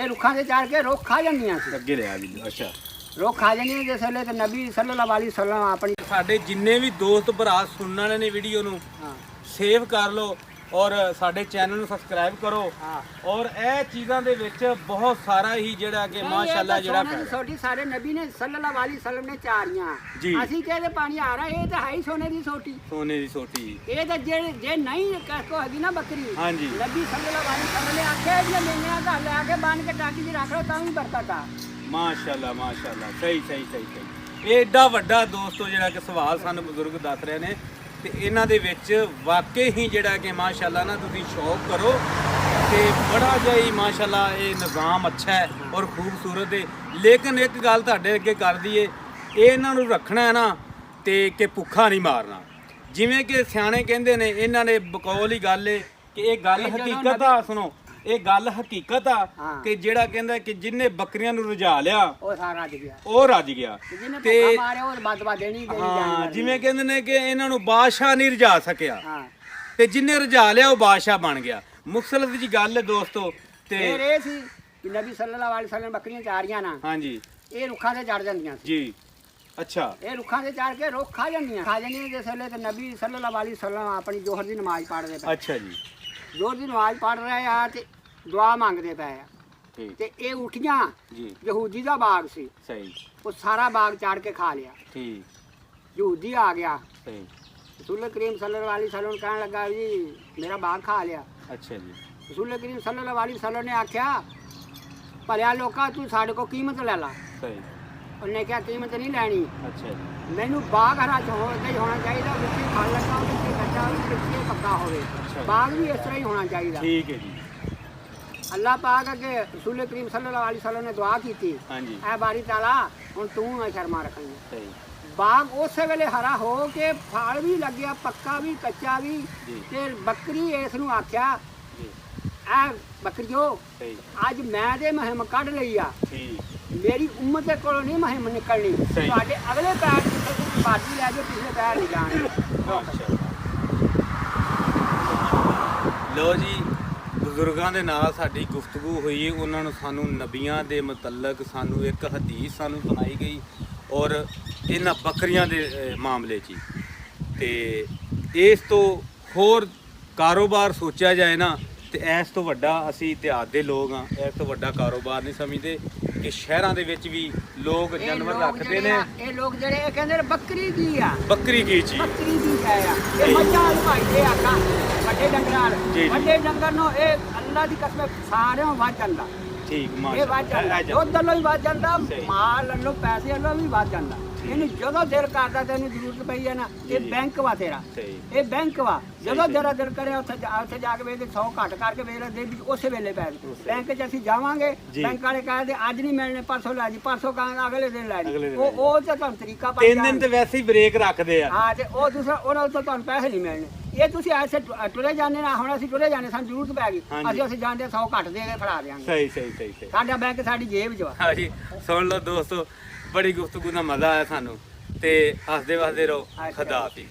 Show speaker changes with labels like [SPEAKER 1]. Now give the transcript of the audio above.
[SPEAKER 1] ਇਹ ਰੁੱਖਾਂ ਦੇ ਚਾੜ ਕੇ ਰੁੱਖ ਖਾ ਜਾਂਦੀਆਂ ਸੀ।
[SPEAKER 2] ਅੱਗੇ ਲਿਆ ਵੀ ਅੱਛਾ
[SPEAKER 1] ਰੁੱਖ ਖਾ ਜਾਂਦੀਆਂ ਜਿਸ ਵੇਲੇ ਤੇ ਨਬੀ ਸੱਲੱਲਾਹੁ ਅਲੈहि ਵਸੱਲਮ ਆਪਣੀ
[SPEAKER 2] ਸਾਡੇ ਜਿੰਨੇ ਵੀ ਦੋਸਤ ਭਰਾ ਸੁਣਨ ਵਾਲੇ ਨੇ ਵੀਡੀਓ ਨੂੰ
[SPEAKER 1] ਹਾਂ
[SPEAKER 2] ਸੇਵ ਕਰ ਲਓ ਔਰ ਸਾਡੇ ਚੈਨਲ ਨੂੰ ਸਬਸਕ੍ਰਾਈਬ ਕਰੋ
[SPEAKER 1] ਹਾਂ
[SPEAKER 2] ਔਰ ਇਹ ਚੀਜ਼ਾਂ ਦੇ ਵਿੱਚ ਬਹੁਤ ਸਾਰਾ ਹੀ ਜਿਹੜਾ ਕਿ ਮਾਸ਼ਾਅੱਲਾ ਜਿਹੜਾ
[SPEAKER 1] ਸੋਟੀ ਸਾਰੇ ਨਬੀ ਨੇ ਸੱਲੱਲਾਹੁ ਅਲੈहि ਵਸੱਲਮ ਨੇ ਚਾਰੀਆਂ
[SPEAKER 2] ਜੀ।
[SPEAKER 1] ਅਸੀਂ ਕਹਿੰਦੇ ਪਾਣੀ ਆ ਰਿਹਾ ਇਹ ਤਾਂ ਹੈ ਹੀ ਸੋਨੇ ਦੀ ਸੋਟੀ।
[SPEAKER 2] ਸੋਨੇ ਦੀ ਸੋਟੀ
[SPEAKER 1] ਇਹ ਤਾਂ ਜੇ ਨਹੀਂ ਕੋ ਹੈਗੀ ਨਾ ਬੱਕਰੀ
[SPEAKER 2] ਹਾਂਜੀ
[SPEAKER 1] ਨਬੀ ਸੱਲੱਲਾਹੁ ਅਲੈहि ਵਸੱਲਮ ਨੇ ਆਖਿਆ ਇਹ ਲੈਣੀਆਂ ਤਾਂ ਲੈ ਕੇ ਬੰਨ ਕੇ ਟਾਕੀ 'ਚ ਰੱਖ ਲਓ ਤਾਂ ਵੀ ਬਰਕਤ ਆ।
[SPEAKER 2] ਮਾਸ਼ਾਅੱਲਾ ਸਹੀ ਇਹ ਏਡਾ ਵੱਡਾ ਦੋਸਤੋ ਜਿਹੜਾ ਕਿ ਸਵਾਲ ਸਾਨੂੰ ਬਜ਼ੁਰਗ ਦੱਸ ਰਹੇ ਨੇ ਤੇ ਇਹਨਾਂ ਦੇ ਵਿੱਚ ਵਾਕਈ ਹੀ ਜਿਹੜਾ ਕਿ ਮਾਸ਼ਾਅੱਲਾ ਨਾ ਤੁਸੀਂ ਸ਼ੌਕ ਕਰੋ ਤੇ ਬੜਾ ਜਿਹਾ ਹੀ ਮਾਸ਼ਾਅੱਲਾ ਇਹ ਨਿਜ਼ਾਮ ਅੱਛਾ ਹੈ ਔਰ ਖੂਬਸੂਰਤ ਹੈ। ਲੇਕਿਨ ਇੱਕ ਗੱਲ ਤੁਹਾਡੇ ਅੱਗੇ ਕਰ ਦਈਏ ਇਹ ਇਹਨਾਂ ਨੂੰ ਰੱਖਣਾ ਹੈ ਨਾ ਤੇ ਕਿ ਭੁੱਖਾ ਨਹੀਂ ਮਾਰਨਾ। ਜਿਵੇਂ ਕਿ ਸਿਆਣੇ ਕਹਿੰਦੇ ਨੇ ਇਹਨਾਂ ਨੇ ਬਕੌਲ ਹੀ ਗੱਲ ਹੈ ਕਿ ਇਹ ਗੱਲ ਹਕੀਕਤ ਆ। ਸੁਣੋ ਇਹ ਗੱਲ ਹਕੀਕਤ ਆ ਕਿ ਜਿਹੜਾ ਕਹਿੰਦਾ ਕਿ ਜਿੰਨੇ ਬੱਕਰੀਆਂ ਨੂੰ ਰੁਝਾ ਲਿਆ
[SPEAKER 1] ਉਹ ਸਾਰਾ ਰੱਜ ਗਿਆ
[SPEAKER 2] ਤੇ
[SPEAKER 1] ਮਾਰਿਆ ਉਹ ਬਦਵਾ ਦੇਣੀ
[SPEAKER 2] ਹਾਂ ਜਿਵੇਂ ਕਹਿੰਦੇ ਨੇ ਕਿ ਇਹਨਾਂ ਨੂੰ ਬਾਦਸ਼ਾਹ ਨਹੀਂ ਰੁਝਾ ਸਕਿਆ ਤੇ ਜਿੰਨੇ ਰੁਝਾ ਲਿਆ ਉਹ ਬਾਦਸ਼ਾਹ ਬਣ ਗਿਆ। ਮੁਖਤਲਫ ਜੀ ਗੱਲ ਹੈ ਦੋਸਤੋ ਤੇ
[SPEAKER 1] ਇਹ ਸੀ ਕਿ ਨਬੀ ਸੱਲੱਲਾਹੁ ਅਲੈहि ਵਸੱਲਮ ਬੱਕਰੀਆਂ ਚਾਰੀਆਂ ਨਾ
[SPEAKER 2] ਹਾਂਜੀ
[SPEAKER 1] ਇਹ ਰੁੱਖਾਂ ਤੇ ਚੜ ਜਾਂਦੀਆਂ ਸੀ
[SPEAKER 2] ਜੀ ਅੱਛਾ
[SPEAKER 1] ਇਹ ਰੁੱਖਾਂ ਤੇ ਚੜ ਕੇ ਰੁੱਖ ਖਾ ਜਾਂਦੀਆਂ ਜਿਸ ਵੇਲੇ ਤੇ ਨਬੀ ਸੱਲੱਲਾਹੁ ਅਲੈहि ਵਸੱਲਮ ਆਪਣੀ ਜ਼ੋਹਰ ਦੀ ਨਮਾਜ਼ ਪੜ੍ਹਦੇ ਪਏ।
[SPEAKER 2] ਅੱਛਾ ਜੀ
[SPEAKER 1] ਜ਼ੋਹਰ ਦੀ ਨਮਾਜ਼ ਪੜ੍ਹ ਰਹੇ ਆ ਤੇ ਦੁਆ ਮੰਗਦੇ ਪਏ ਆ
[SPEAKER 2] ਠੀਕ
[SPEAKER 1] ਤੇ ਇਹ ਉੱਠੀਆਂ
[SPEAKER 2] ਜੀ
[SPEAKER 1] ਯਹੂਦੀ ਦਾ ਬਾਗ ਸੀ
[SPEAKER 2] ਸਹੀ
[SPEAKER 1] ਉਹ ਸਾਰਾ ਬਾਗ ਚਾੜ ਕੇ ਖਾ ਲਿਆ।
[SPEAKER 2] ਠੀਕ
[SPEAKER 1] ਯਹੂਦੀ ਆ ਗਿਆ
[SPEAKER 2] ਸਹੀ
[SPEAKER 1] ਰਸੂਲ ਕਰੀਮ ਸੱਲੱਲਾਹੁ ਅਲੈहि ਵਸੱਲਮ ਕਹਿਣ ਲੱਗਾ ਜੀ ਮੇਰਾ ਬਾਗ ਖਾ ਲਿਆ।
[SPEAKER 2] ਅੱਛਾ ਜੀ
[SPEAKER 1] ਰਸੂਲ ਕਰੀਮ ਸੱਲੱਲਾਹੁ ਅਲੈहि ਵਸੱਲਮ ਨੇ ਆਖਿਆ ਭਲਿਆ ਲੋਕਾਂ ਤੂੰ ਸਾਡੇ ਕੋਲ ਕੀਮਤ ਲੈ ਲਾ।
[SPEAKER 2] ਸਹੀ
[SPEAKER 1] ਉਹਨੇ ਕਿਹਾ ਕੀਮਤ ਨਹੀਂ ਲੈਣੀ
[SPEAKER 2] ਅੱਛਾ ਜੀ
[SPEAKER 1] ਮੈਨੂੰ ਬਾਗ ਹਰਾ ਹੋਣਾ ਚਾਹੀਦਾ ਵਿੱਚ ਫਲ ਲੱਗਾ ਵਿੱਚ ਕੱਚਾ ਵਿੱਚ ਪੱਕਾ ਹੋਵੇ ਬਾਗ ਵੀ ਇਸ ਤਰ੍ਹਾਂ ਹੀ ਹੋਣਾ ਚਾਹੀਦਾ।
[SPEAKER 2] ਠੀਕ ਹੈ ਜੀ
[SPEAKER 1] ਅੱਲਾਹ ਪਾਕ ਅੱਗੇ ਰਸੂਲ ਕਰੀਮ ਸੱਲੱਲਾਹੁ ਅਲੈहि ਵਸੱਲਮ ਨੇ ਦੁਆ ਕੀਤੀ
[SPEAKER 2] ਹਾਂਜੀ
[SPEAKER 1] ਐ ਬਾਰੀ ਤਾਲਾ ਹੁਣ ਤੂੰ ਸ਼ਰਮਾ ਰੱਖਣੀ
[SPEAKER 2] ਸਹੀ
[SPEAKER 1] ਬਾਗ ਉਸੇ ਵੇਲੇ ਹਰਾ ਹੋ ਕੇ ਫਲ ਵੀ ਲੱਗਿਆ ਪੱਕਾ ਵੀ ਕੱਚਾ ਵੀ ਤੇ ਬੱਕਰੀ ਇਸ ਨੂੰ ਆਖਿਆ ਐ ਬੱਕਰੀਓ ਅੱਜ ਮੈਂ ਤੇ ਮੁਹਿੰਮ ਕੱਢ ਲਈ ਆ ਮੇਰੀ ਉਮਤ ਦੇ ਕੋਲੋਂ ਨਹੀਂ ਮੁਹਿੰਮ ਨਿਕਲਣੀ ਤੁਹਾਡੇ ਅਗਲੇ ਪੈਰ ਬਾਜੀ ਲੈ ਜਾਓ ਪਿਛਲੇ ਪੈਰ ਨਹੀਂ ਜਾਣਗੇ।
[SPEAKER 2] ਲੋ ਜੀ ਬਜ਼ੁਰਗਾਂ ਦੇ ਨਾਲ ਸਾਡੀ ਗੁਫ਼ਤਗੂ ਹੋਈ ਉਹਨਾਂ ਨੂੰ ਸਾਨੂੰ ਨਬੀਆਂ ਦੇ ਮੁਤਲਕ ਸਾਨੂੰ ਇੱਕ ਹਦੀਸ ਸਾਨੂੰ ਸੁਣਾਈ ਗਈ ਔਰ ਇਹਨਾਂ ਬੱਕਰੀਆਂ ਦੇ ਮਾਮਲੇ 'ਚ ਤੇ ਇਸ ਤੋਂ ਹੋਰ ਕਾਰੋਬਾਰ ਸੋਚਿਆ ਜਾਏ ਨਾ ਤੇ ਇਸ ਤੋਂ ਵੱਡਾ ਅਸੀਂ ਇਤਿਹਾਸ ਦੇ ਲੋਕ ਹਾਂ ਇਸ ਤੋਂ ਵੱਡਾ ਕਾਰੋਬਾਰ ਨਹੀਂ ਸਮਝਦੇ ਕਿ ਸ਼ਹਿਰਾਂ ਦੇ ਵਿੱਚ ਵੀ ਲੋਕ ਜਾਨਵਰ ਰੱਖਦੇ ਨੇ।
[SPEAKER 1] ਇਹ ਲੋਕ ਜਿਹੜੇ ਕਹਿੰਦੇ ਨੇ ਬੱਕਰੀ ਕੀ ਆ
[SPEAKER 2] ਬੱਕਰੀ ਕੀ ਚੀਜ਼
[SPEAKER 1] ਬੱਕਰੀ ਕੀ ਹੈ ਇਹ ਮੱਝਾਂ ਭਾਈਦੇ ਆਖਾਂ ਵੱਡੇ ਡੰਗਰ ਨੂੰ ਇਹ ਅੱਲਾ ਦੀ ਕਸਮ ਸਾਰਿਆਂ ਵੱਧ ਜਾਂਦਾ।
[SPEAKER 2] ਠੀਕ
[SPEAKER 1] ਇਹ ਵੱਧ ਜਾਂਦਾ ਦੁੱਧ ਵੱਲੋਂ ਵੀ ਵੱਧ ਜਾਂਦਾ ਮਾਲ ਵੱਲੋਂ ਪੈਸੇ ਵੱਲੋਂ ਵੀ ਵੱਧ ਜਾਂਦਾ। ਇਹਨੂੰ ਜਦੋਂ ਦਿਲ ਕਰਦਾ ਤੈਨੂੰ ਜ਼ਰੂਰਤ ਪਈ ਹੈ ਨਾ ਇਹ ਬੈਂਕ ਵਾ ਤੇਰਾ ਇਹ ਬੈਂਕ ਵਾ ਜਦੋਂ ਜਰਾ ਦਿਲ ਕਰੇ ਉੱਥੇ ਜਾ ਕੇ ਵੇਚ 100 ਘੱਟ ਕਰਕੇ ਵੇਚ ਦੇ ਉਸੇ ਵੇਲੇ ਪੈ ਬੈਂਕ 'ਚ ਅਸੀਂ ਜਾਵਾਂਗੇ ਬੈਂਕ ਵਾਲੇ ਕਹਿੰਦੇ ਅੱਜ ਨਹੀਂ ਮਿਲਣੇ ਪਰਸੋਂ ਲੈ ਜੀ ਪਰਸੋਂ ਕਹਿੰਦੇ ਅਗਲੇ ਦਿਨ ਲੈ ਜੀ ਉਹ ਤਾਂ ਤੁਹਾਨੂੰ ਤਰੀਕਾ ਪਾ
[SPEAKER 2] 3 ਦਿਨ ਤੇ ਵੈਸੇ ਹੀ ਬ੍ਰੇਕ ਰੱਖਦੇ ਆ
[SPEAKER 1] ਹਾਂ ਤੇ ਉਹ ਦੂਸਰਾ ਉਹਨਾਂ ਤੋਂ ਤੁਹਾਨੂੰ ਪੈਸੇ ਨਹੀਂ ਮਿਲਣੇ ਇਹ ਤੁਸੀਂ ਐਸੇ ਟੁਰੇ ਜਾਂਦੇ ਨਾ ਹੁਣ ਅਸੀਂ ਟੁਰੇ ਜਾਂਦੇ ਸਾਨੂੰ ਜ਼ਰੂਰਤ ਪੈ ਗਈ ਅਸੀਂ ਜਾਂਦੇ 100 ਘੱਟ ਦੇ ਕੇ ਫੜਾ ਦਿਆਂਗੇ।
[SPEAKER 2] ਸਹੀ
[SPEAKER 1] ਸਾਡਾ ਬੈਂਕ ਸਾਡੀ ਜੇਬ 'ਚ ਵਾ।
[SPEAKER 2] ਹਾਂਜੀ ਸੁਣ ਲਓ ਦੋਸਤੋ ਬੜੀ ਗੁਫ਼ਤਗੂ ਦਾ ਮਜ਼ਾ ਆਇਆ ਸਾਨੂੰ ਤੇ ਹੱਸਦੇ ਵਸਦੇ ਰਹੋ। ਖੁਦਾ ਹਾਫਿਜ਼।